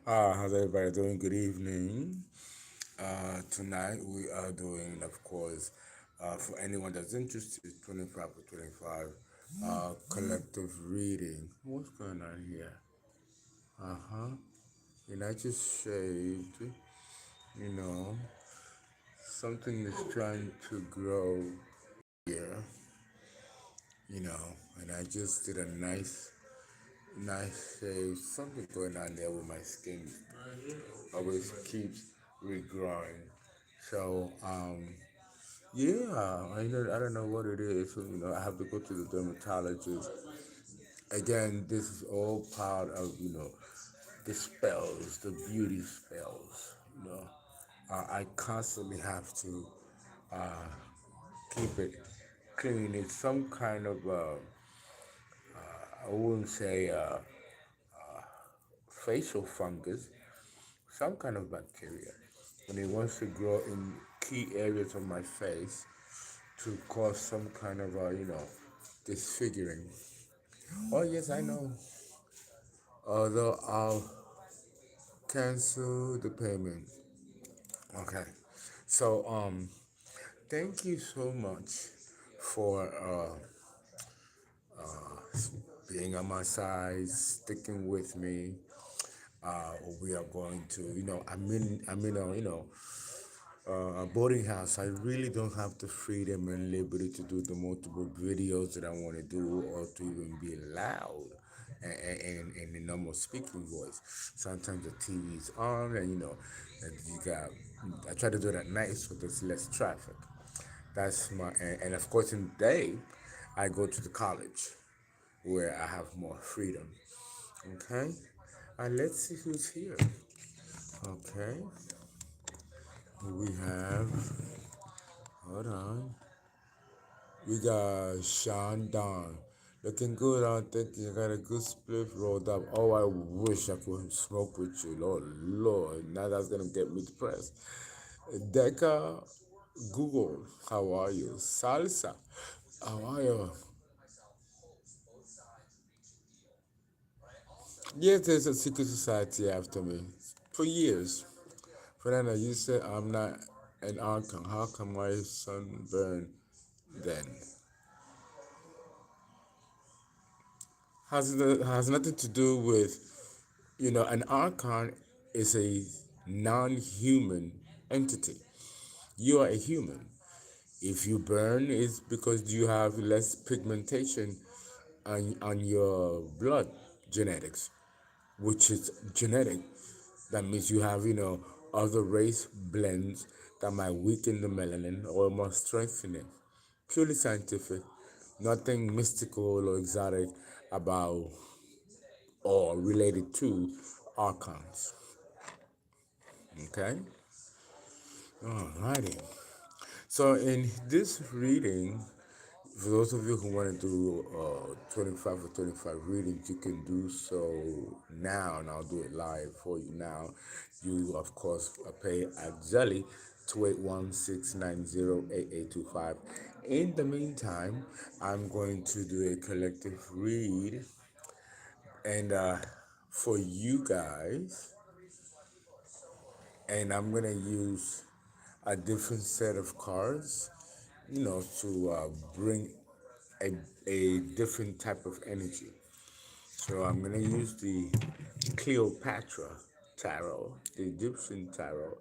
How's everybody doing? Good evening. Tonight we are doing, of course, for anyone that's interested, 25 for 25 collective reading. What's going on here? Uh huh. And I just shaved, you know, something that's trying to grow here, and I just did a nice shave. Something going on there with my skin always keeps regrowing. So, yeah, I don't know what it is. So, I have to go to the dermatologist. Again, this is all part of, the spells, the beauty spells. I constantly have to keep it clean. It's some kind of, I wouldn't say facial fungus, some kind of bacteria. And it wants to grow in key areas of my face to cause some kind of, disfiguring. Oh, yes, I know. Although I'll cancel the payment. Okay. So, thank you so much for being on my side, sticking with me. We are going to, I'm in a boarding house. I really don't have the freedom and liberty to do the multiple videos that I want to do or to even be loud and in the normal speaking voice. Sometimes the TV's on and you got, I try to do it at night so there's less traffic. That's and of course in the day, I go to the college where I have more freedom. Okay? Let's see who's here. Okay. We have, hold on. We got Sean Don. Looking good, I think you got a good split rolled up. Oh, I wish I could smoke with you. Lord, Lord. Now that's going to get me depressed. Deca Google, how are you? Salsa, how are you? Yes, there's a secret society after me. For years. Fernando, you said I'm not an archon. How come my sunburn then? Has nothing to do with, an archon is a non-human entity. You are a human. If you burn, it's because you have less pigmentation on your blood genetics, which is genetic. That means you have, other race blends that might weaken the melanin or might strengthen it. Purely scientific, nothing mystical or exotic about or related to archons. Okay? Alrighty. So in this reading, for those of you who want to do 25 or 25 readings, you can do so now, and I'll do it live for you now. You, of course, pay at ZELLE 281-690-8825. In the meantime, I'm going to do a collective read, and for you guys, and I'm going to use a different set of cards, to bring a, a different type of energy. So I'm going to use the Cleopatra tarot, the Egyptian tarot.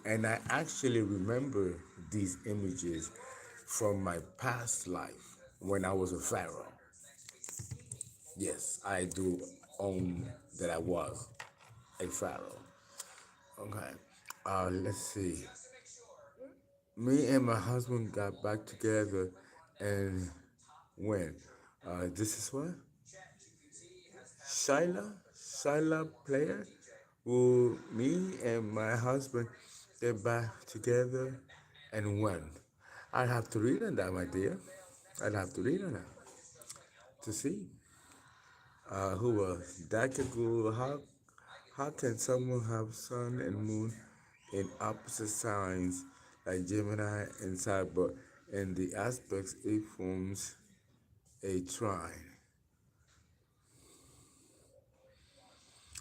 And I actually remember these images from my past life when I was a pharaoh. Yes, I do own that I was a pharaoh. Okay, let's see. Me and my husband got back together, and when? This is what? Shyla player, who me and my husband get back together, and when? I'd have to read on that, my dear. I'd have to read on that to see. Who was Dakagu? How can someone have sun and moon in opposite signs like Gemini and Sag, but in the aspects it forms a trine?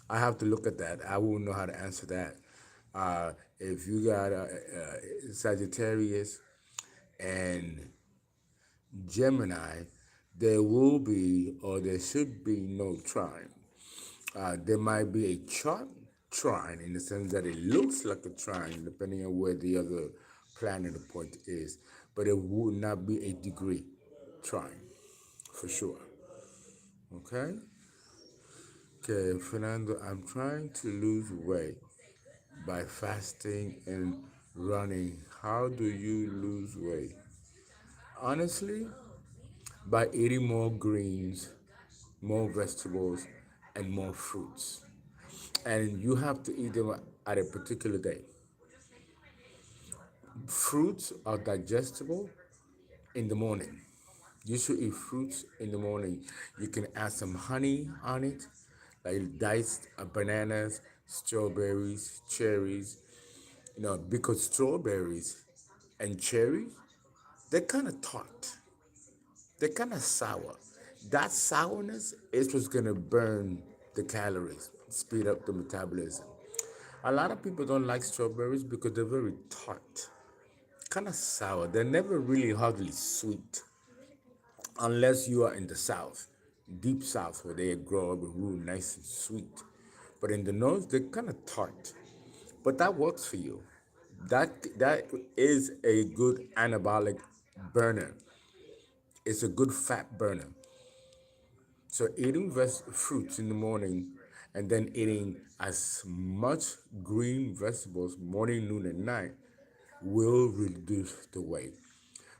I have to look at that. I won't know how to answer that. If you got a Sagittarius and Gemini, there will be or there should be no trine. There might be a chart trine in the sense that it looks like a trine depending on where the other planet or point is, but it would not be a degree trine for sure. Okay? Okay, Fernando, I'm trying to lose weight by fasting and running. How do you lose weight? Honestly, by eating more greens, more vegetables, and more fruits. And you have to eat them at a particular day. Fruits are digestible in the morning. You should eat fruits in the morning. You can add some honey on it, like diced bananas, strawberries, cherries. Because strawberries and cherries, they're kind of tart. They're kind of sour. That sourness is what's gonna burn the calories, speed up the metabolism. A lot of people don't like strawberries because they're very tart, kind of sour. They're never really hardly sweet, unless you are in the south, deep south, where they grow up real nice and sweet. But in the north, they're kind of tart. But that works for you. That is a good anabolic burner. It's a good fat burner. So eating fruits in the morning and then eating as much green vegetables morning, noon, and night will reduce the weight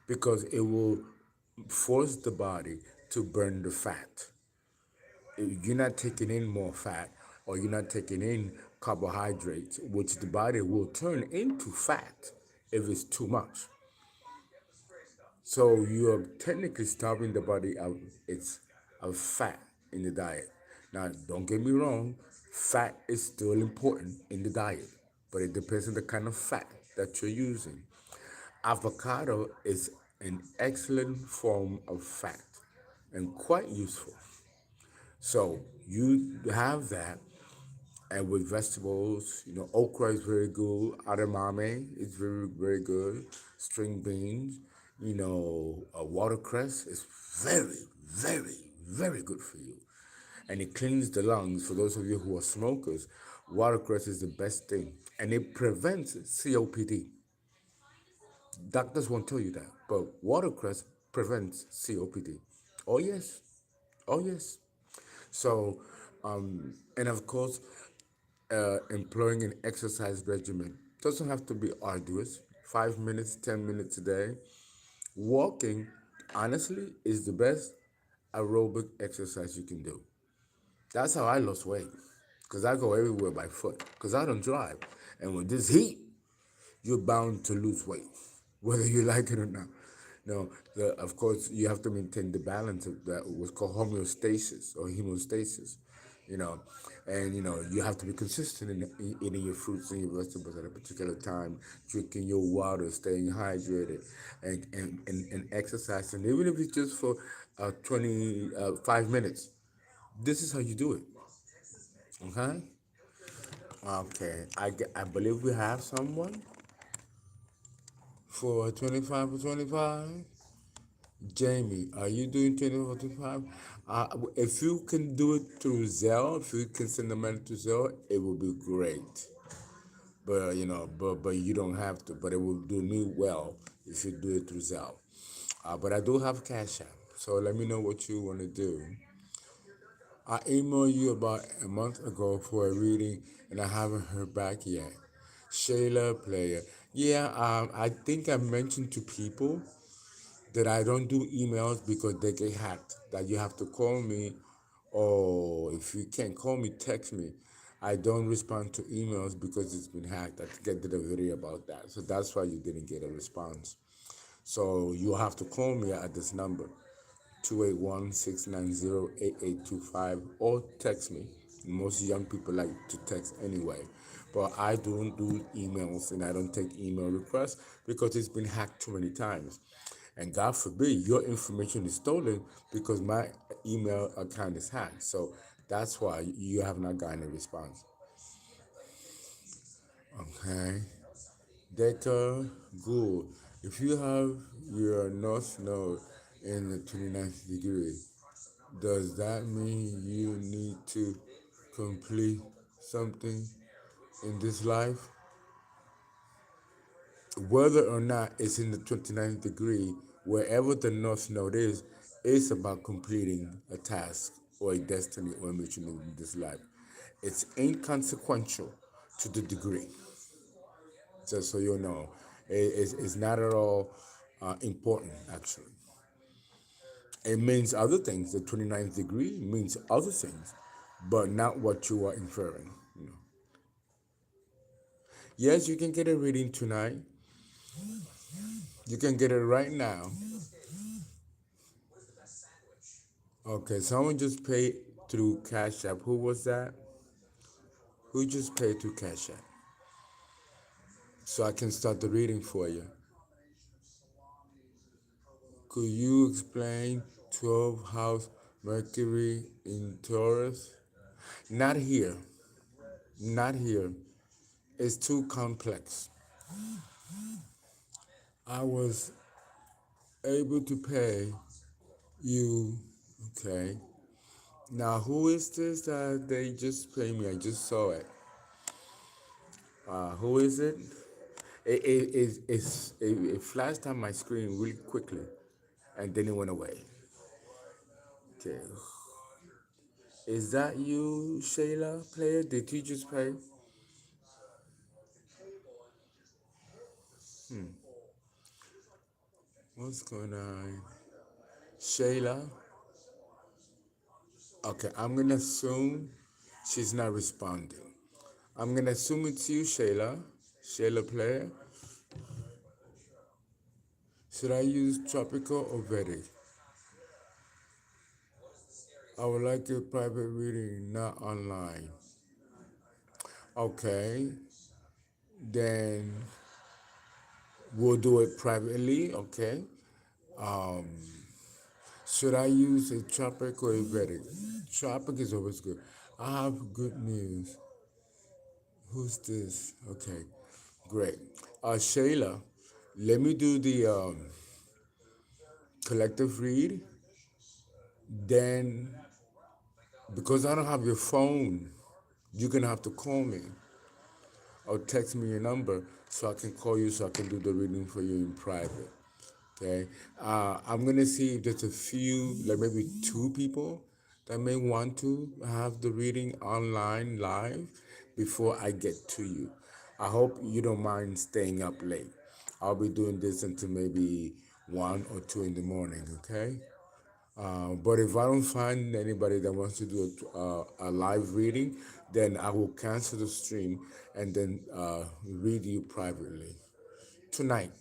because it will force the body to burn the fat. If you're not taking in more fat or you're not taking in carbohydrates, which the body will turn into fat if it's too much. So you're technically starving the body of its of fat in the diet. Now, don't get me wrong, fat is still important in the diet, but it depends on the kind of fat that you're using. Avocado is an excellent form of fat and quite useful. So you have that, and with vegetables, okra is very good. Edamame is very, very good. String beans, watercress is very, very, very good for you. And it cleans the lungs. For those of you who are smokers, watercress is the best thing. And it prevents COPD. Doctors won't tell you that, but watercress prevents COPD. Oh, yes. Oh, yes. So, and of course, employing an exercise regimen doesn't have to be arduous. 5 minutes, 10 minutes a day. Walking, honestly, is the best aerobic exercise you can do. That's how I lost weight, because I go everywhere by foot, because I don't drive. And with this heat, you're bound to lose weight, whether you like it or not. No, of course, you have to maintain the balance of that, what's called homeostasis or hemostasis, you know, and you have to be consistent in eating your fruits and your vegetables at a particular time, drinking your water, staying hydrated, and exercising, even if it's just for 25 minutes. This is how you do it, okay? Okay, I believe we have someone for 25 for 25. Jamie, are you doing 24 to 5? If you can do it through ZELLE, if you can send the money to ZELLE, it will be great. But but you don't have to. But it will do me well if you do it through ZELLE. But I do have CashApp, so let me know what you want to do. I emailed you about a month ago for a reading, and I haven't heard back yet. Shayla Player, yeah, I think I mentioned to people that I don't do emails because they get hacked. That you have to call me, or if you can't call me, text me. I don't respond to emails because it's been hacked. I think I did a video about that. So that's why you didn't get a response. So you have to call me at this number, 281-690-8825, or text me. Most young people like to text anyway. But I don't do emails and I don't take email requests because it's been hacked too many times. And God forbid your information is stolen because my email account is hacked. So That's why you have not gotten a response. Okay. Deca, good. If you have your North Node in the 29th degree, does that mean you need to complete something in this life? Whether or not it's in the 29th degree, wherever the North Node is, it's about completing a task or a destiny or a mission in this life. It's inconsequential to the degree, just so you know. It's not at all important, actually. It means other things. The 29th degree means other things, but not what you are inferring. Yes, you can get a reading tonight. You can get it right now. Okay, someone just paid through Cash App. Who was that? Who just paid through Cash App? So I can start the reading for you. Could you explain 12th house Mercury in Taurus? Not here. Not here. It's too complex. I was able to pay you. Okay. Now, who is this that they just paid me? I just saw it. Who is it? It flashed on my screen really quickly, and then it went away. Okay. Is that you, Shayla, player? Did you just pay? What's going on? Shayla? Okay, I'm gonna assume she's not responding. I'm gonna assume it's you, Shayla. Shayla player. Should I use tropical or Vedic? I would like a private reading, not online. Okay, then we'll do it privately, okay? Should I use a tropic or a Vedic? Tropic is always good. I have good news. Who's this? Okay, great. Shayla, let me do the collective read. Then, because I don't have your phone, you're gonna have to call me or text me your number so I can call you so I can do the reading for you in private. Okay, I'm gonna see if there's a few, like maybe two people that may want to have the reading online live before I get to you. I hope you don't mind staying up late. I'll be doing this until maybe 1 or 2 in the morning. Okay. But if I don't find anybody that wants to do a live reading, then I will cancel the stream and then read you privately tonight.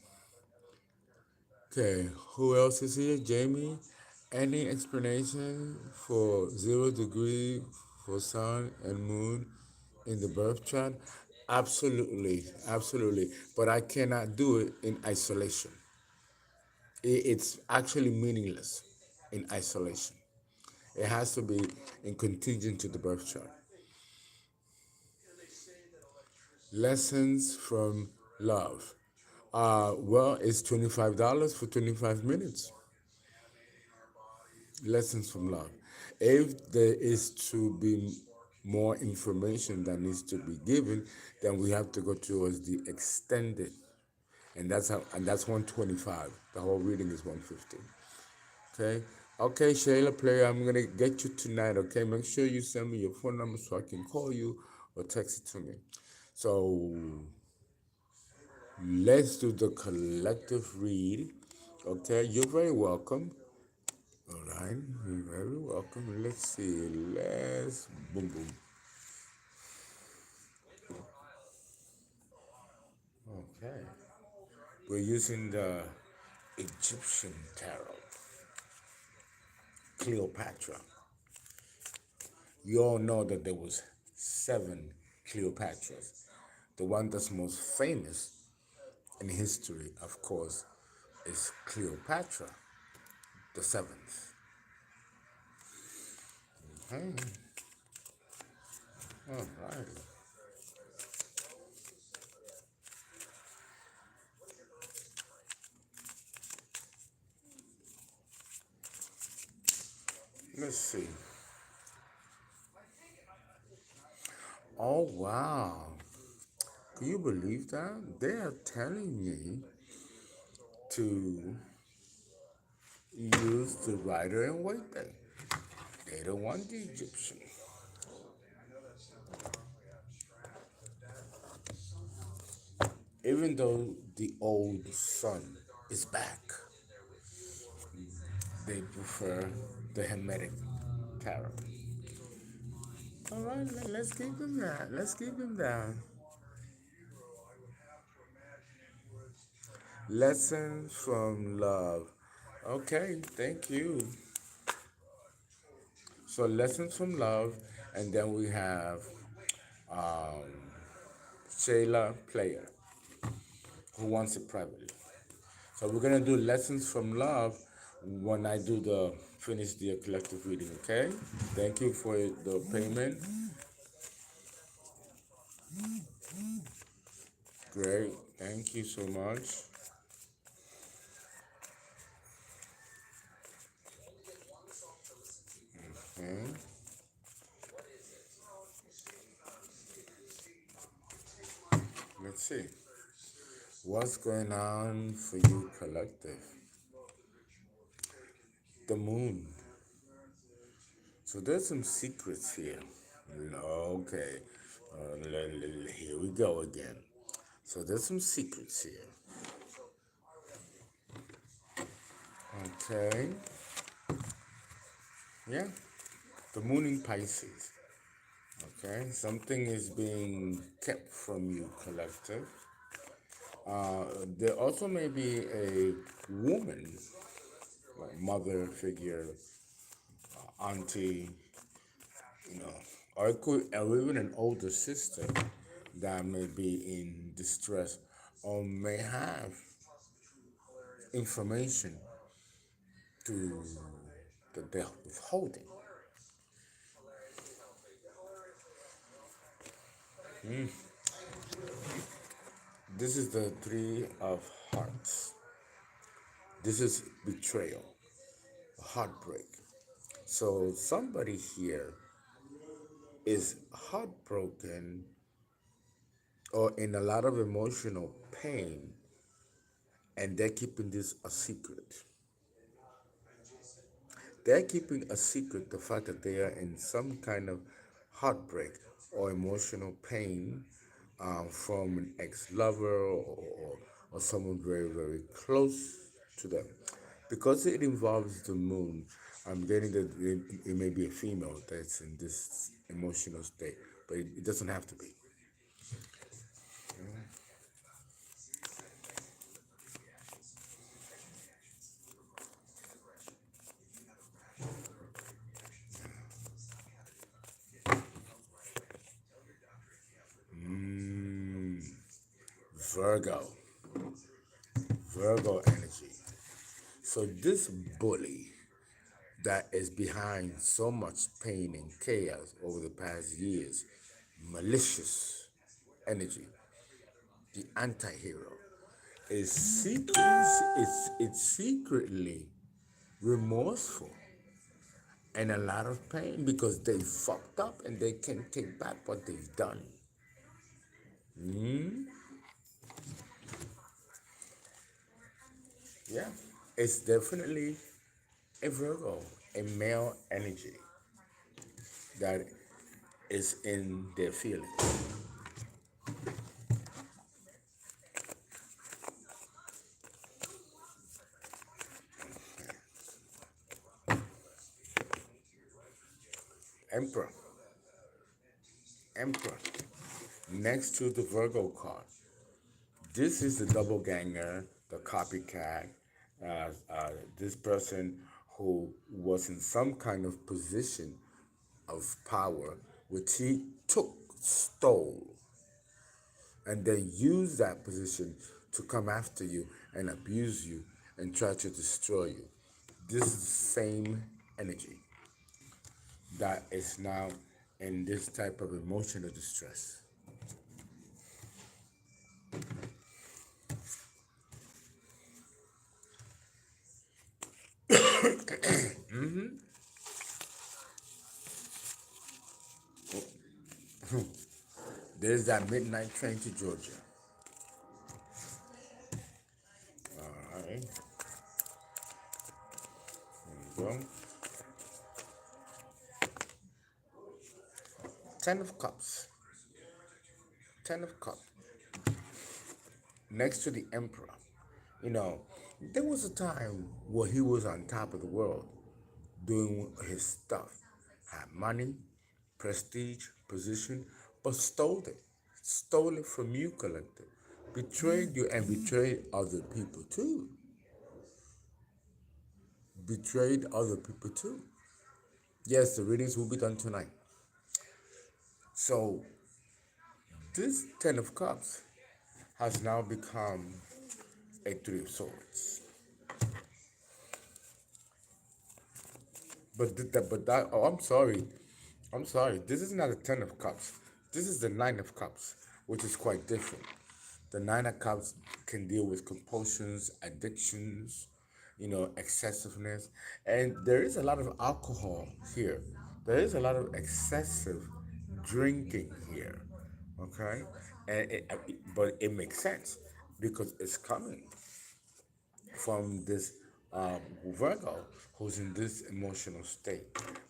Okay, who else is here? Jamie? Any explanation for 0 degree for sun and moon in the birth chart? Absolutely, absolutely. But I cannot do it in isolation. It's actually meaningless in isolation. It has to be in contingent to the birth chart. Lessons from love. Well, it's $25 for 25 minutes. Lessons from love. If there is to be more information that needs to be given, then we have to go towards the extended, and that's 125. The whole reading is 150. Okay. Okay, Shayla player, I'm gonna get you tonight. Okay, make sure you send me your phone number so I can call you or text it to me. So let's do the collective read. Okay, you're very welcome. All right, you're very welcome. Let's see. Let's boom boom. Okay, we're using the Egyptian tarot, Cleopatra. You all know that there was 7 Cleopatras. The one that's most famous in history, of course, is Cleopatra the seventh. Okay. All right. Let's see. Oh, wow. Can you believe that? They are telling me to use the rider and wait thing. They don't want the Egyptian. Even though the old sun is back, they prefer the Hermetic tarot. All right, let's keep them that. Let's keep them down. Lessons from love. Okay, thank you. So lessons from love, and then we have Shayla Player, who wants it privately. So we're gonna do lessons from love when I do the finish the collective reading. Okay. Thank you for the payment. Great. Thank you so much. Okay. Let's see. What's going on for you, collective? The moon. So there's some secrets here. Okay. Here we go again. So there's some secrets here. Okay. Yeah. The moon in Pisces. Okay. Something is being kept from you, collective. There also may be a woman, like mother figure, auntie, you know, or it could, or even an older sister that may be in distress or may have information to that they're withholding. This is the three of hearts. This is betrayal, heartbreak. So somebody here is heartbroken or in a lot of emotional pain, and they're keeping this a secret. They're keeping a secret the fact that they are in some kind of heartbreak or emotional pain from an ex-lover or someone very, very close to them. Because it involves the moon, I'm getting that it may be a female that's in this emotional state, but it doesn't have to be. Mm, Virgo, Virgo energy. So this bully that is behind so much pain and chaos over the past years, malicious energy, the anti-hero, it's secretly remorseful and a lot of pain because they fucked up and they can't take back what they've done. Yeah, it's definitely a Virgo, a male energy that is in their feelings. Emperor, Emperor, next to the Virgo card. This is the double ganger, the copycat, this person who was in some kind of position of power, which he took, stole, and then used that position to come after you and abuse you and try to destroy you. This is the same energy that is now in this type of emotional distress. There's that midnight train to Georgia. All right, there you go. Ten of Cups. Ten of Cups. Next to the Emperor. You know, there was a time where he was on top of the world doing his stuff. Had money, prestige, position, but stole it. Stole it from you, collective. Betrayed you and betrayed other people too. Betrayed other people too. Yes, the readings will be done tonight. So this Ten of Cups has now become a Three of Swords. Oh, I'm sorry. This is not a Ten of Cups. This is the Nine of Cups, which is quite different. The Nine of Cups can deal with compulsions, addictions, excessiveness, and there is a lot of alcohol here. There is a lot of excessive drinking here. Okay, but it makes sense because it's coming from this Virgo who's in this emotional state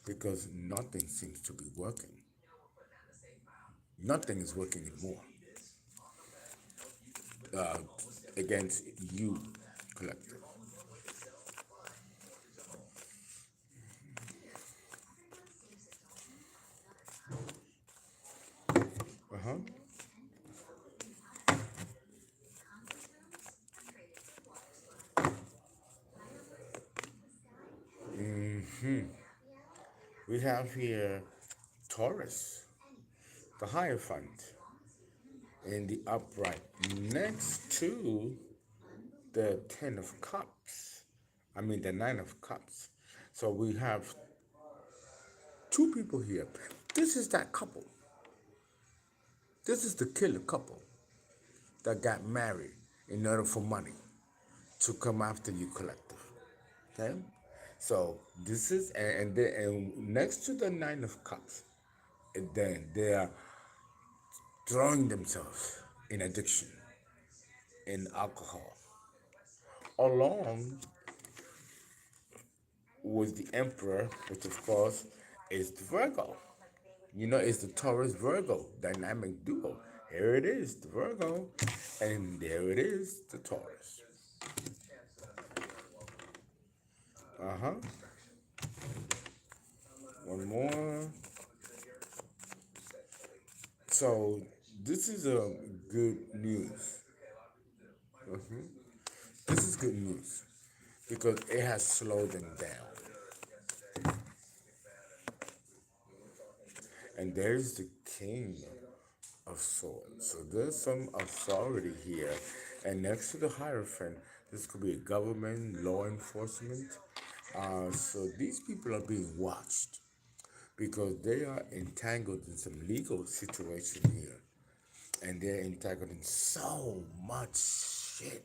because nothing seems to be working. Nothing is working anymore uh, against you, collective. Uh huh. We have here Taurus, the Hierophant, in the upright next to the Ten of Cups. I mean, the Nine of Cups. So we have two people here. This is that couple. This is the killer couple that got married in order for money to come after you, collective. Okay? So this is, and next to the Nine of Cups, and then they are throwing themselves in addiction, in alcohol, along with the Emperor, which of course is the Virgo. It's the Taurus Virgo dynamic duo. Here it is, the Virgo, and there it is, the Taurus. Uh huh. One more. So this is a good news. This is good news because it has slowed them down. And there's the King of Swords. So there's some authority here. And next to the Hierophant, this could be a government, law enforcement. So these people are being watched because they are entangled in some legal situation here. And they're entangled in so much shit.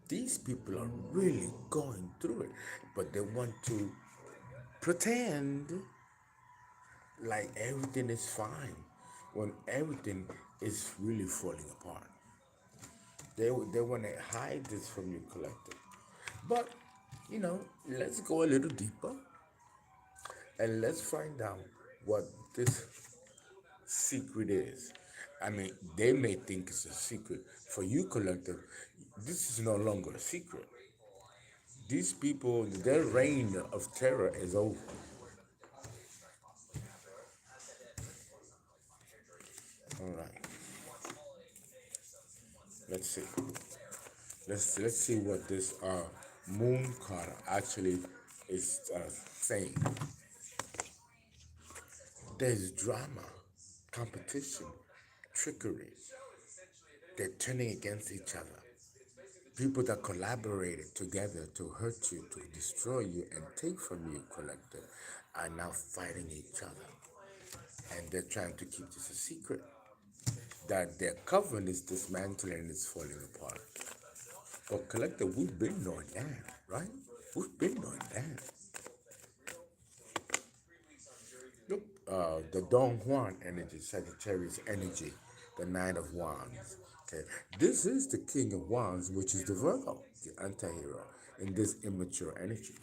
These people are really going through it, but they want to pretend like everything is fine when everything is really falling apart. They want to hide this from you, collective. But let's go a little deeper and let's find out what this secret is. I mean, they may think it's a secret. For you, collective, this is no longer a secret. These people, their reign of terror is over. All right, let's see. Let's see what this moon card actually is saying. There's drama, competition, trickery. They're turning against each other. People that collaborated together to hurt you, to destroy you, and take from you, collective, are now fighting each other. and they're trying to keep this a secret. That their coven is dismantling and it's falling apart. But collective, we've been knowing that, right? We've been knowing that. Look, the Don Juan energy, Sagittarius energy, the Nine of Wands. Okay, this is the King of Wands, which is the Virgo, the anti-hero, in this immature energy.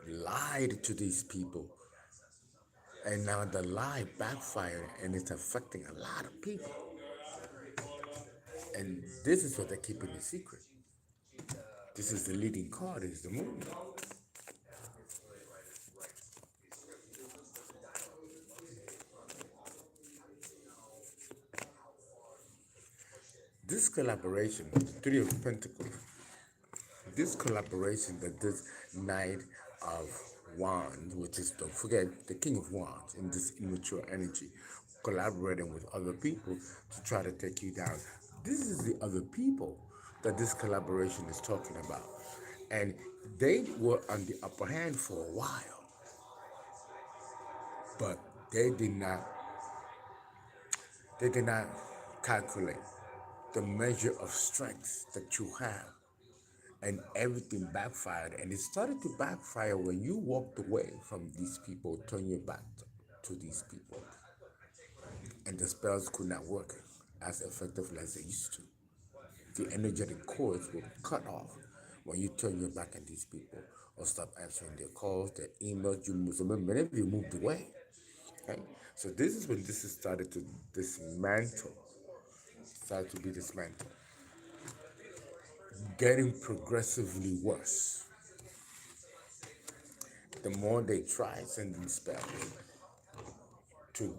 Lied to these people, and now the lie backfired, and it's affecting a lot of people. And this is what they're keeping a secret. This is the leading card, is the moon. This collaboration, the Three of Pentacles, this collaboration that this Knight of Wands, which is, don't forget, the King of Wands in this immature energy, collaborating with other people to try to take you down. This is the other people that this collaboration is talking about. And they were on the upper hand for a while, but they did not they did not calculate the measure of strength that you have, and everything backfired. And it started to backfire when you walked away from these people, turned your back to these people, and the spells could not work as effectively as they used to. The energetic cords were cut off when you turn your back on these people or stop answering their calls, their emails. You moved, so many of you moved away. Okay? So this is when this is started to dismantle, started to be dismantled, getting progressively worse. The more they try sending spells to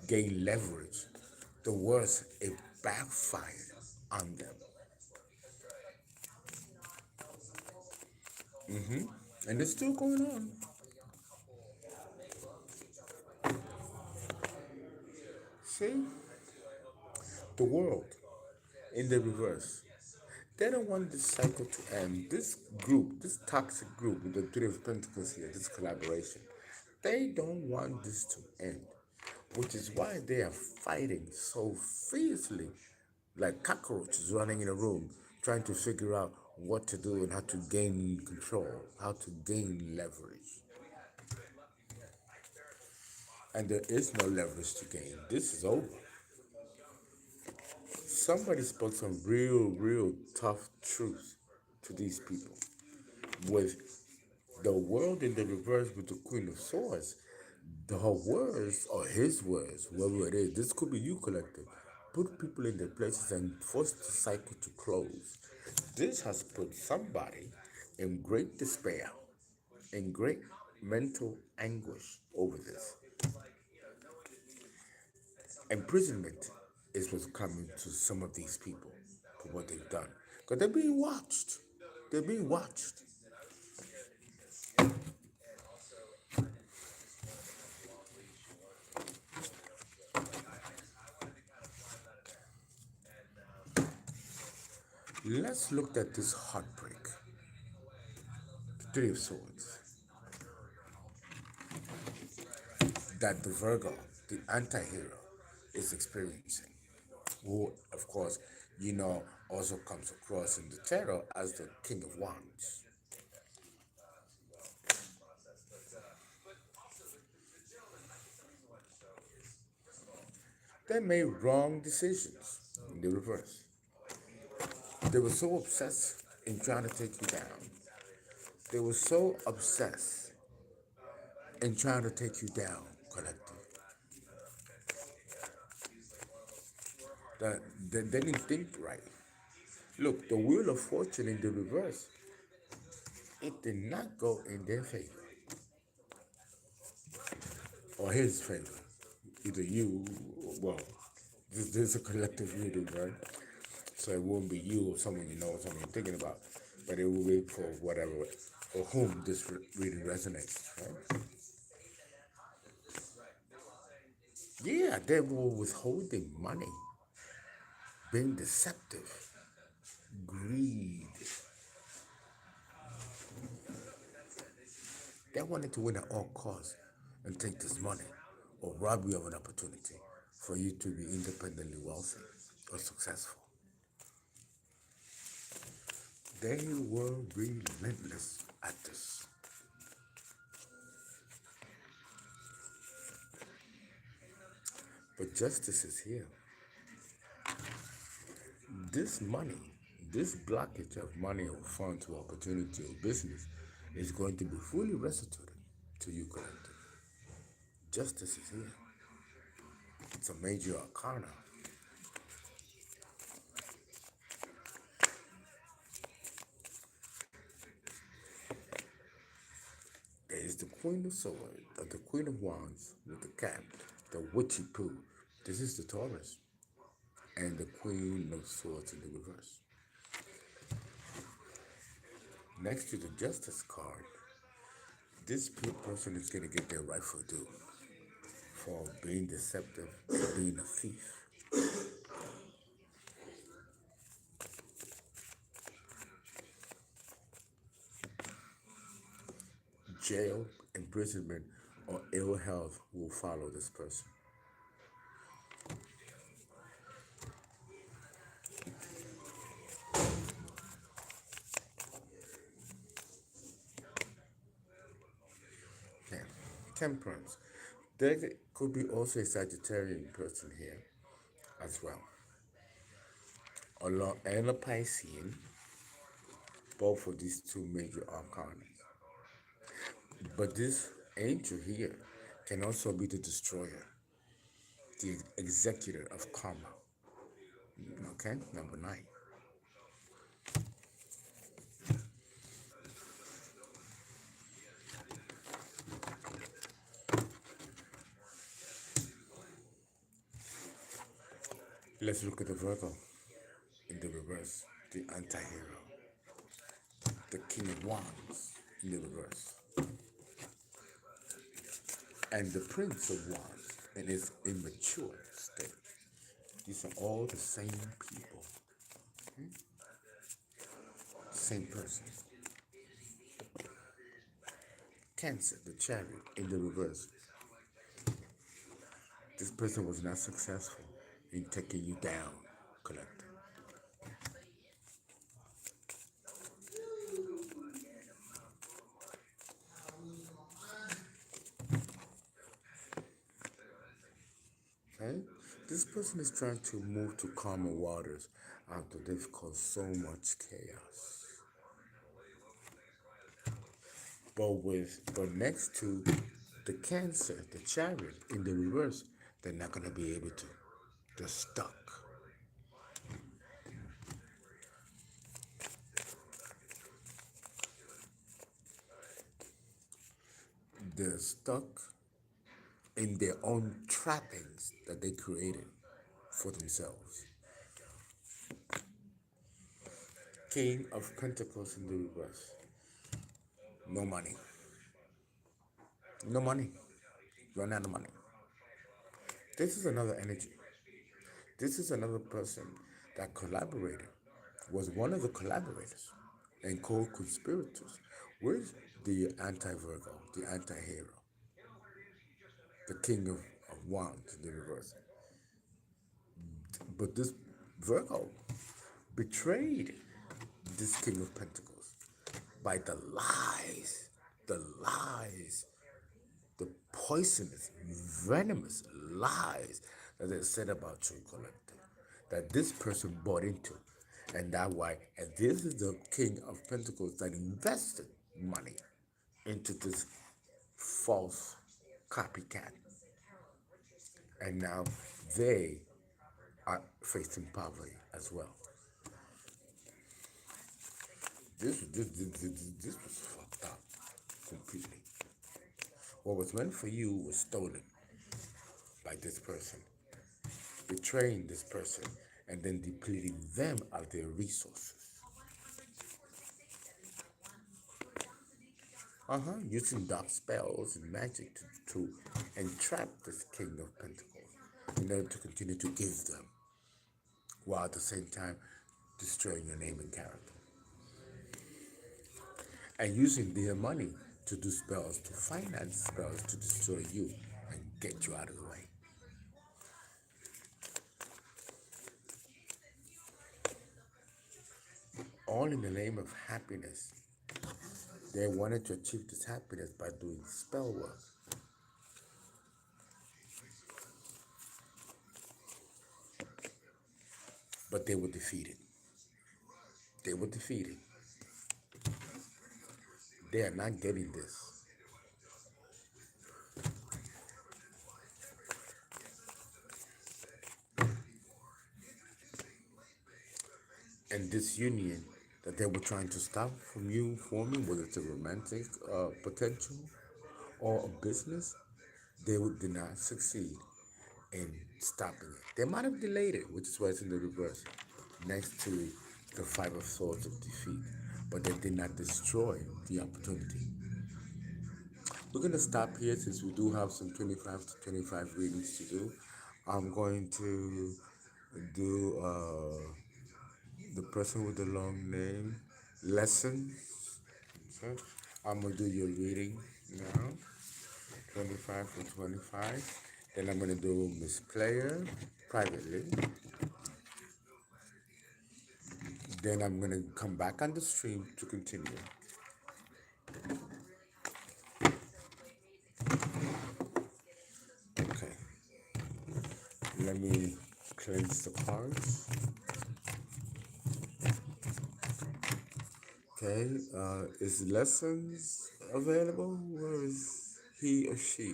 gain leverage, the worse it backfired on them. And it's still going on. See? The world in the reverse. They don't want this cycle to end. This group, this toxic group with the Three of Pentacles here, this collaboration, they don't want this to end, which is why they are fighting so fiercely, like cockroaches running in a room, trying to figure out what to do and how to gain control, how to gain leverage. And there is no leverage to gain. This is over. Somebody spoke some real tough truth to these people. With the world in the reverse with the Queen of Swords, her words or his words, whoever it is, this could be you, collective, put people in their places and force the cycle to close. This has put somebody in great despair, in great mental anguish over this. Imprisonment is what's coming to some of these people for what they've done. Because they're being watched. They're being watched. Let's look at this heartbreak. The Three of Swords. That the Virgo, the anti-hero, is experiencing. Who, of course, also comes across in the tarot as the King of Wands. They made wrong decisions in the reverse. They were so obsessed in trying to take you down. They were so obsessed in trying to take you down, collective, that they didn't think right. Look, the Wheel of Fortune in the reverse, it did not go in their favor or his favor. Either you, well, this is a collective reading, right? So it won't be you or someone you know, someone you're thinking about, but it will be for whatever, for whom this reading resonates, right? Yeah, they were withholding money, being deceptive, greed. They wanted to win at all costs and take this money. or rob you of an opportunity for you to be independently wealthy or successful. They were relentless at this. But justice is here. This money, this blockage of money or funds or opportunity or business is going to be fully restituted to you collective. Justice is here. It's a major arcana. There is the Queen of Swords, the Queen of Wands with the cat, the witchy poo. This is the Taurus, and the Queen of Swords in the reverse. Next to the Justice card, this person is going to get their rightful due for being deceptive, for being a thief. Jail, imprisonment, or ill health will follow this person. Okay. Temperance. There could be also a Sagittarian person here as well. Along and a Piscean, both of these two major arcana. But this angel here can also be the destroyer, the executor of karma. Okay, number 9. Let's look at the Virgo in the reverse, the anti-hero, the King of Wands in the reverse, and the Prince of Wands in its immature state. These are all the same people, same person. Cancer, the Chariot in the reverse. This person was not successful in taking you down, collector. Okay? This person is trying to move to calmer waters after they've caused so much chaos. But next to the Cancer, the Chariot in the reverse, they're not gonna be able to. They're stuck. They're stuck in their own trappings that they created for themselves. King of Pentacles in the reverse. No money. No money. Run out of money. This is another energy. This is another person that collaborated, was one of the collaborators and co-conspirators with the anti-Virgo, the anti-hero, the King of Wands in the reverse. But this Virgo betrayed this King of Pentacles by the lies, the poisonous, venomous lies that they said about you, collective, that this person bought into. And that why, and this is the King of Pentacles that invested money into this false copycat. And now they are facing poverty as well. This was fucked up completely. What was meant for you was stolen by this person, betraying this person, and then depleting them of their resources. Using dark spells and magic to entrap this King of Pentacles in order to continue to give them, while at the same time destroying your name and character. And using their money to do spells, to finance spells to destroy you and get you out of the way. All in the name of happiness. They wanted to achieve this happiness by doing spell work, but they were defeated. They were defeated. They are not getting this. And this union that they were trying to stop from you forming, whether it's a romantic potential or a business, did not succeed in stopping it. They might have delayed it, which is why it's in the reverse, next to the Five of Swords of defeat, but they did not destroy the opportunity. We're going to stop here since we do have some 25 to 25 readings to do. I'm going to do the person with the long name, Lesson. Okay. I'm going to do your reading now, 25 for 25. Then I'm going to do Miss Player privately. Then I'm going to come back on the stream to continue. Okay. Let me cleanse the cards. Okay. Is Lessons available? Where is he or she?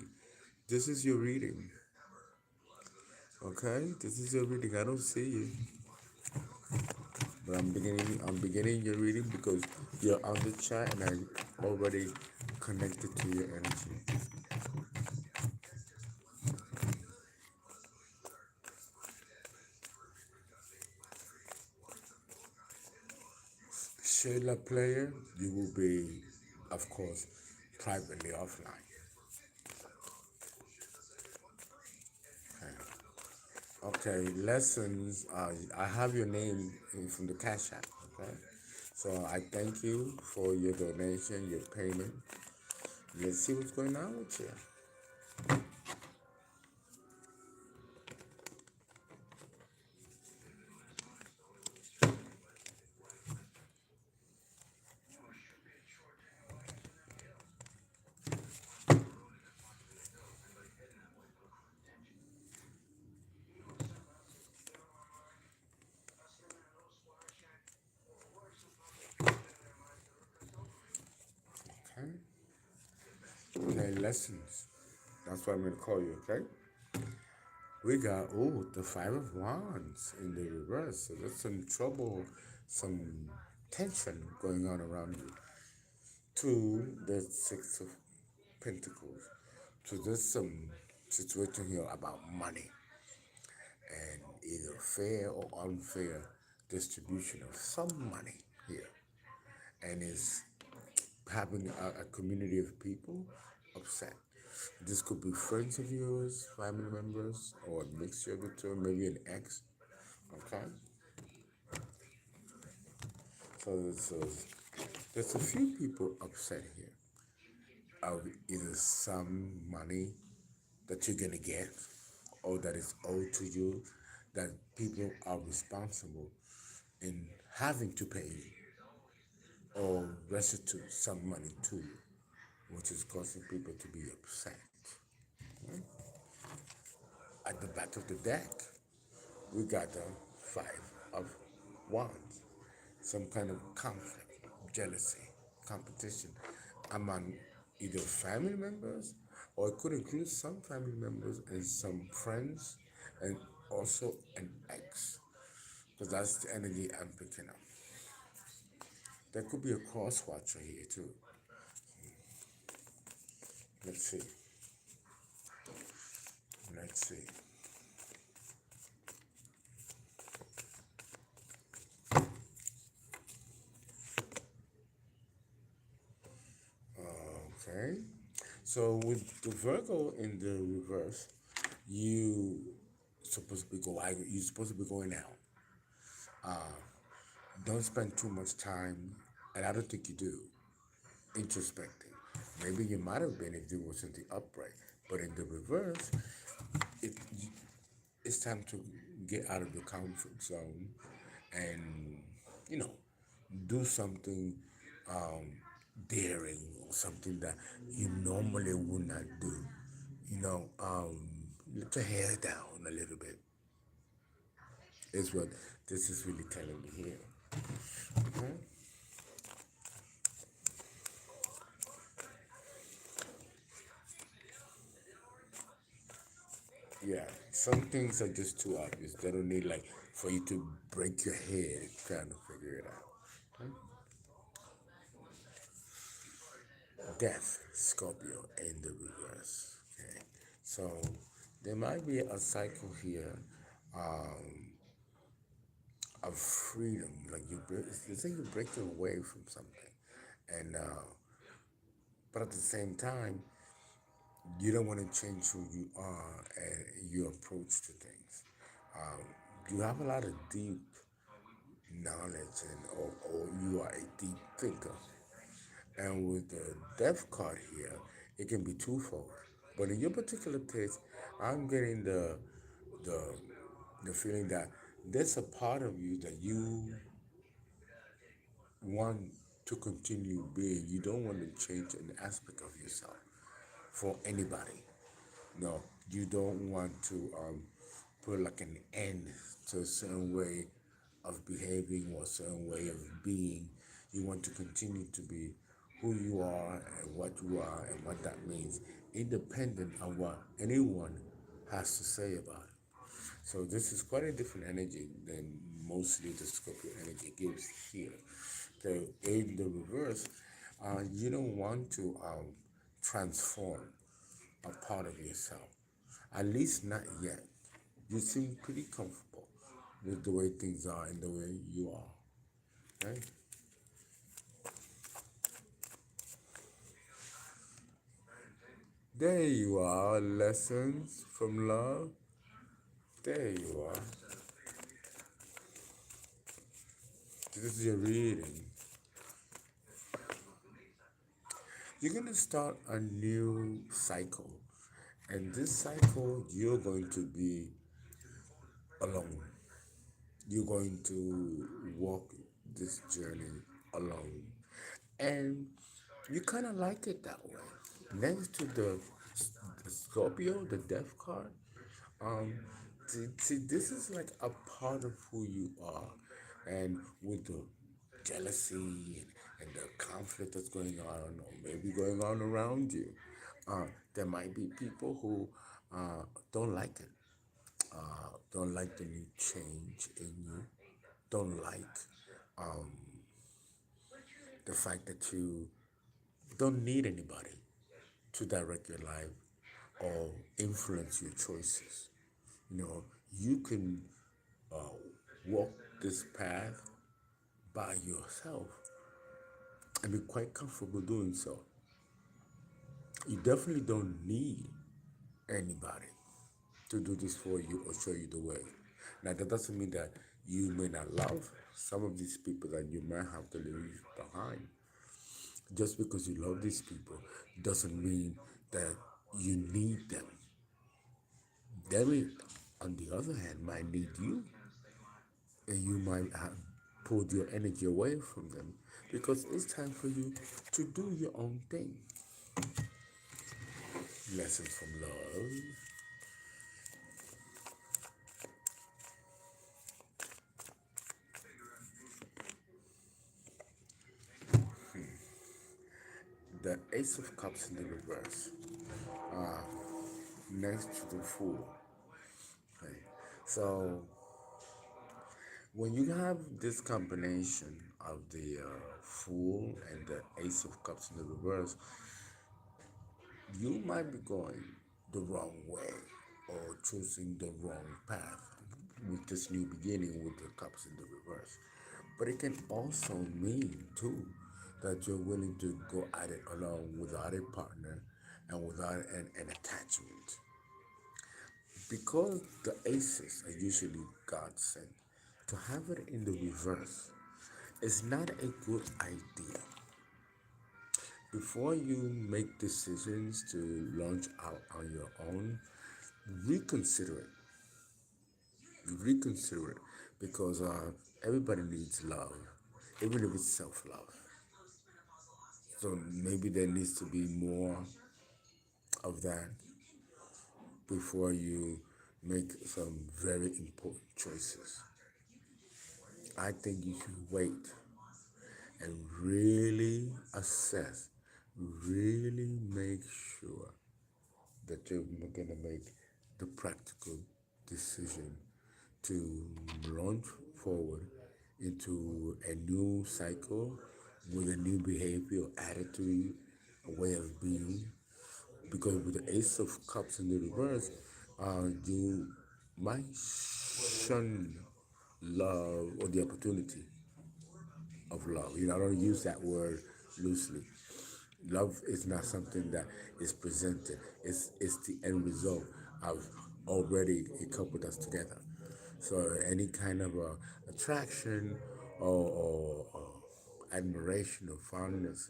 This is your reading. Okay. This is your reading. I don't see you. But I'm beginning your reading because you're on the chat and I already connected to your energy. Sheila Player, you will be, of course, privately offline. Okay, Lessons. I have your name from the Cash App. Okay, so I thank you for your donation, your payment. Let's see what's going on with you. Okay. Okay, Lessons. That's what I'm gonna call you. Okay. We got the Five of Wands in the reverse. So there's some trouble, some tension going on around you. Two, the Six of Pentacles. So there's some situation here about money and either fair or unfair distribution of some money here. And it's having a community of people upset. This could be friends of yours, family members, or a mixture of the two, maybe an ex. Okay? So there's a few people upset here of either some money that you're gonna get or that is owed to you, that people are responsible in having to pay you or restitute some money to you, which is causing people to be upset. At the back of the deck, we got the Five of Wands, some kind of conflict, jealousy, competition among either family members, or it could include some family members and some friends, and also an ex, because that's the energy I'm picking up. There could be a cross watcher here too. Let's see. Let's see. Okay. So with the Virgo in the reverse, you you're supposed to be going out. Don't spend too much time, and I don't think you do, introspecting. Maybe you might have been if you was in the upright. But in the reverse, it it's time to get out of the comfort zone and you know do something um, daring or something that you normally would not do. Let your hair down a little bit is what this is really telling me here. Okay? Yeah, some things are just too obvious. They don't need like for you to break your head trying to figure it out. Okay? Death, Scorpio, in the reverse. Okay, so there might be a cycle here of freedom, like it's like you're breaking away from something, and but at the same time, you don't want to change who you are and your approach to things. Um, you have a lot of deep knowledge, or you are a deep thinker. And with the death card here, it can be twofold. But in your particular case, I'm getting the the feeling that there's a part of you that you want to continue being. You don't want to change an aspect of yourself for anybody. No, you don't want to put like an end to a certain way of behaving or a certain way of being. You want to continue to be who you are and what you are and what that means, independent of what anyone has to say about it. So this is quite a different energy than mostly the Scorpio energy gives here. The in the reverse, you don't want to transform a part of yourself. At least not yet. You seem pretty comfortable with the way things are and the way you are. Right? There you are. Lessons from love. There you are. This is your reading. You're going to start a new cycle. And this cycle, you're going to be alone. You're going to walk this journey alone. And you kind of like it that way. Next to the Scorpio, the Death card, um, see, this is like a part of who you are. And with the jealousy and the conflict that's going on, or maybe going on around you, there might be people who don't like it, don't like the new change in you, don't like the fact that you don't need anybody to direct your life or influence your choices. You know, you can uh, walk this path by yourself and be quite comfortable doing so. You definitely don't need anybody to do this for you or show you the way. Now, that doesn't mean that you may not love some of these people that you might have to leave behind. Just because you love these people doesn't mean that you need them. They may, on the other hand, might need you, and you might have pulled your energy away from them because it's time for you to do your own thing. Lessons from love. The Ace of Cups in the reverse, next to the Fool. Okay. So when you have this combination of the Fool and the Ace of Cups in the reverse, you might be going the wrong way or choosing the wrong path with this new beginning with the cups in the reverse. But it can also mean too that you're willing to go at it alone without a partner and without an attachment. Because the aces are usually God sent, to have it in the reverse is not a good idea Before you make decisions to launch out on your own, reconsider it. Reconsider it because everybody needs love, even if it's self love. So maybe there needs to be more of that before you make some very important choices. I think you should wait and really assess, really make sure that you're going to make the practical decision to launch forward into a new cycle with a new behavior, attitude, a way of being. Because with the Ace of Cups in the reverse, you might shun love or the opportunity of love. I don't use that word loosely. Love is not something that is presented. It's the end result of already it coupled us together. So any kind of attraction or admiration or fondness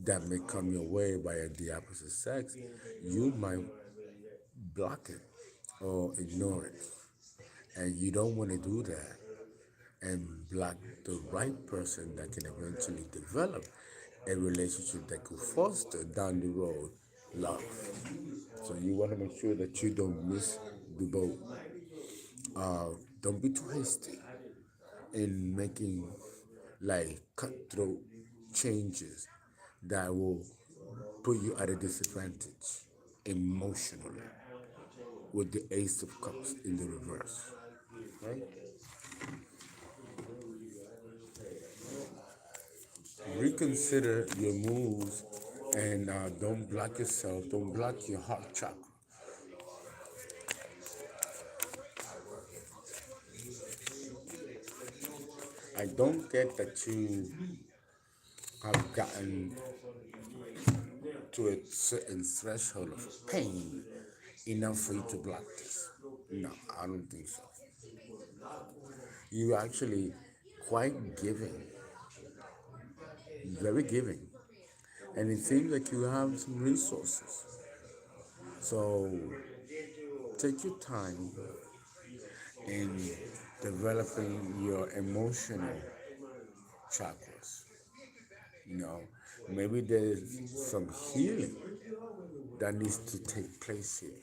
that may come your way by the opposite sex, you might block it or ignore it. And you don't want to do that and block the right person that can eventually develop a relationship that could foster down the road love. So you want to make sure that you don't miss the boat. Don't be too hasty in making like cutthroat changes that will put you at a disadvantage emotionally with the Ace of Cups in the reverse. Right? Reconsider your moves and don't block yourself, don't block your heart chakra. I don't get that you have gotten to a certain threshold of pain enough for you to block this. No, I don't think so. You're actually quite giving, very giving, and it seems like you have some resources. So take your time in developing your emotional chakras. You know, maybe there's some healing that needs to take place here.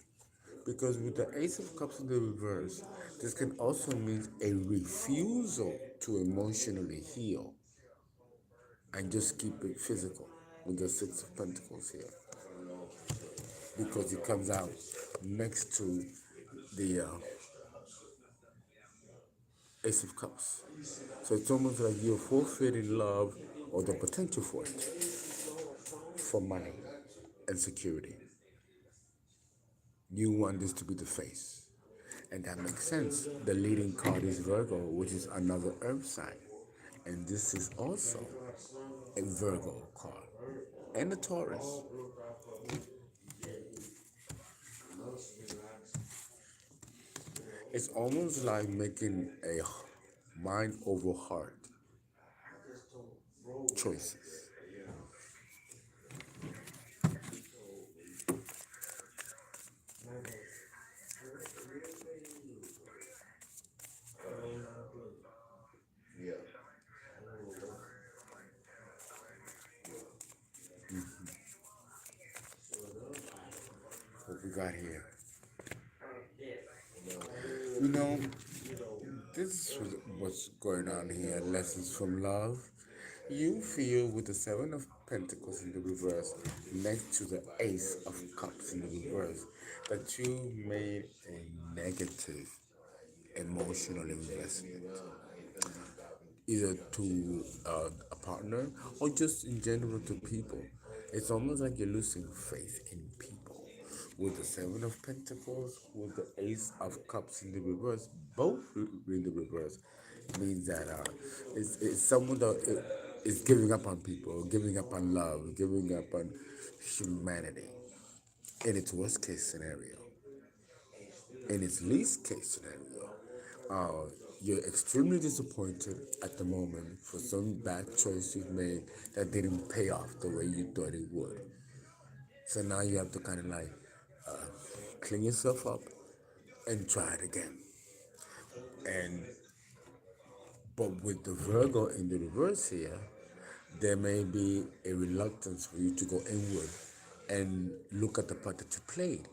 Because with the Ace of Cups in the reverse, this can also mean a refusal to emotionally heal and just keep it physical with the Six of Pentacles here. Because it comes out next to the Ace of Cups. So it's almost like you're forfeiting love or the potential for it for money and security. You want this to be the face. And that makes sense. The leading card is Virgo, which is another earth sign. And this is also a Virgo card. And a Taurus. It's almost like making a mind over heart choices. What we got here? You know, this is what's going on here. Lessons from love. You feel with the Seven of Pentacles in the reverse, next to the Ace of Cups in the reverse, that you made a negative emotional investment, either to a partner or just in general to people. It's almost like you're losing faith in people. With the Seven of Pentacles, with the Ace of Cups in the reverse, both in the reverse, means that it's someone that is giving up on people, giving up on love, giving up on humanity in its worst case scenario. In its least case scenario, You're extremely disappointed at the moment for some bad choice you've made that didn't pay off the way you thought it would. So now you have to kind of like clean yourself up and try it again. And but with the Virgo in the reverse here, there may be a reluctance for you to go inward and look at the part that you played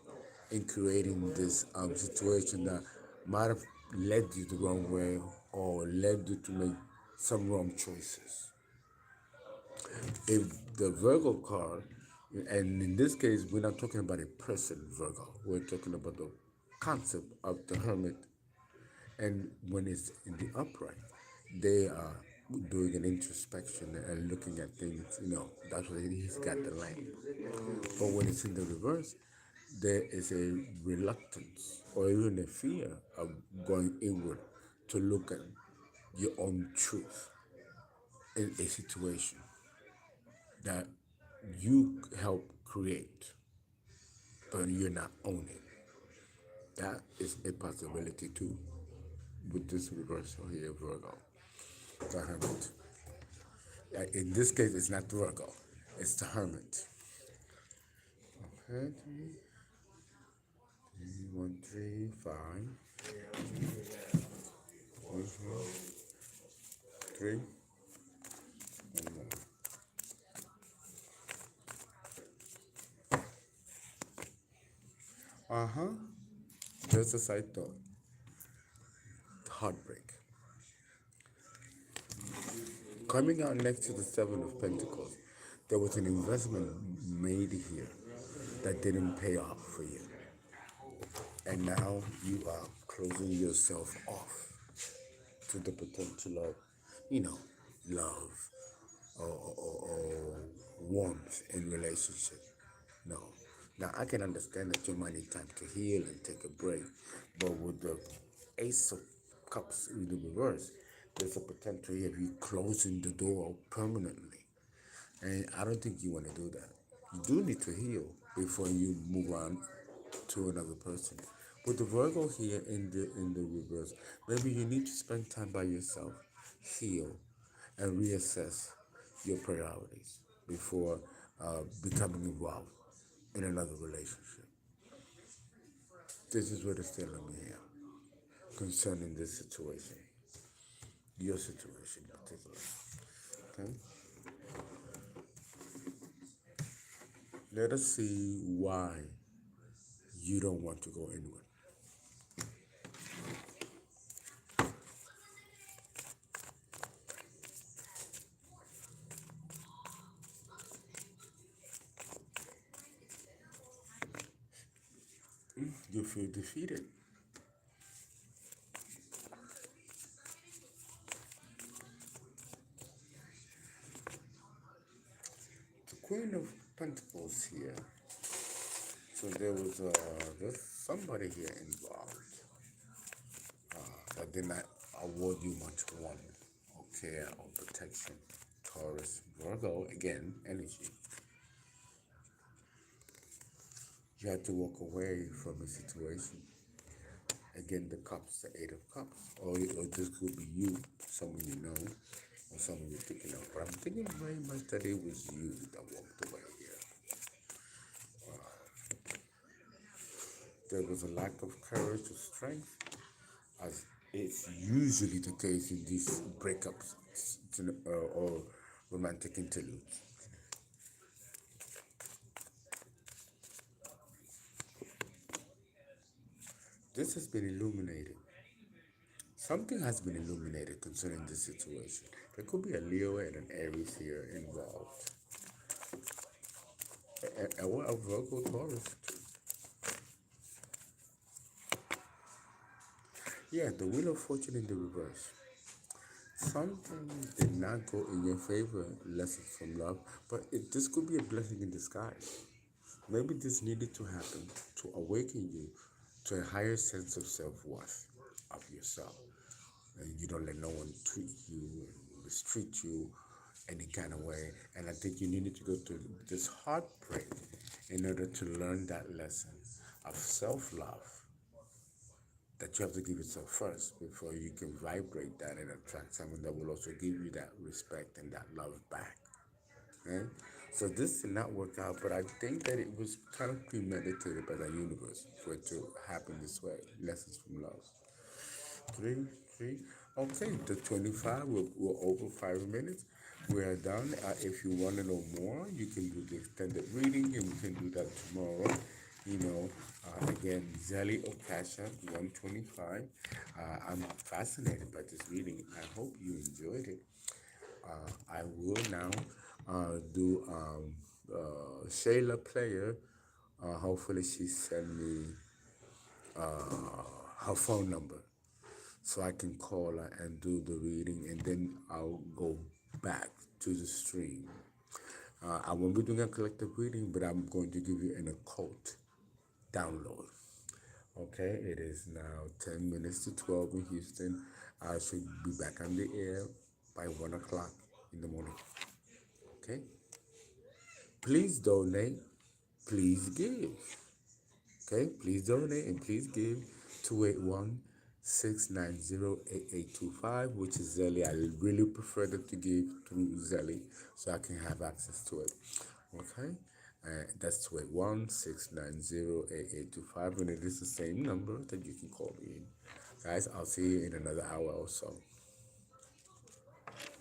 in creating this situation that might have led you the wrong way or led you to make some wrong choices. If the Virgo card, and in this case, we're not talking about a person, Virgo, we're talking about the concept of the hermit. And when it's in the upright, they are doing an introspection and looking at things, that's what he's got the lamp. But when it's in the reverse, there is a reluctance or even a fear of going inward to look at your own truth in a situation that you help create, but you're not owning. That is a possibility too with this reversal here, Virgo, the hermit. In this case, it's not the Virgo, it's the hermit. Okay, three, 1, 3, 5. Three. One more. Uh huh. Just as I thought. Heartbreak. Coming out next to the Seven of Pentacles, there was an investment made here that didn't pay off for you. And now you are closing yourself off to the potential of, love or warmth in relationship. No. Now I can understand that you might need time to heal and take a break, but with the Ace of Cups in the reverse, there's a potential of you closing the door permanently. And I don't think you want to do that. You do need to heal before you move on to another person. With the Virgo here in the reverse, maybe you need to spend time by yourself, heal, and reassess your priorities before becoming involved in another relationship. This is what it's telling me here concerning this situation, your situation in particular. Okay? Let us see why you don't want to go inward. You feel defeated. The Queen of Pentacles here. So there's somebody here involved that did not award you much warmth or care or protection. Taurus, Virgo, again, energy. You had to walk away from a situation. Again, the cups, the Eight of Cups. Or this could be you, someone you know, or someone you're thinking of. But I'm thinking very much that it was you that walked away here. There was a lack of courage or strength, as it's usually the case in these breakups or romantic interludes. This has been illuminated. Something has been illuminated concerning this situation. There could be a Leo and an Aries here involved. A Virgo Taurus. Yeah, the Wheel of Fortune in the reverse. Something did not go in your favor, lessons from love, but this could be a blessing in disguise. Maybe this needed to happen to awaken you to a higher sense of self-worth of yourself. And you don't let no one treat you and mistreat you any kind of way. And I think you needed to go through this heartbreak in order to learn that lesson of self-love that you have to give yourself first before you can vibrate that and attract someone that will also give you that respect and that love back. Okay? So this did not work out, but I think that it was kind of premeditated by the universe for it to happen this way. Lessons from love. Three, three. Okay, the 25, we're over 5 minutes. We are done. If you want to know more, you can do the extended reading, and we can do that tomorrow. Again, ZELLE or CashApp 125. I'm fascinated by this reading. I hope you enjoyed it. I will now do Shayla Player. Hopefully, she send me her phone number so I can call her and do the reading, and then I'll go back to the stream. I won't be doing a collective reading, but I'm going to give you an occult download. Okay, it is now 10 minutes to 12 in Houston. I should be back on the air by 1 o'clock in the morning. Okay, please donate, please give. Okay, please donate and please give 281-690-8825, which is Zelle. I really prefer them to give through Zelle so I can have access to it. Okay, that's 281-690-8825, and it is the same number that you can call me in. Guys, I'll see you in another hour or so.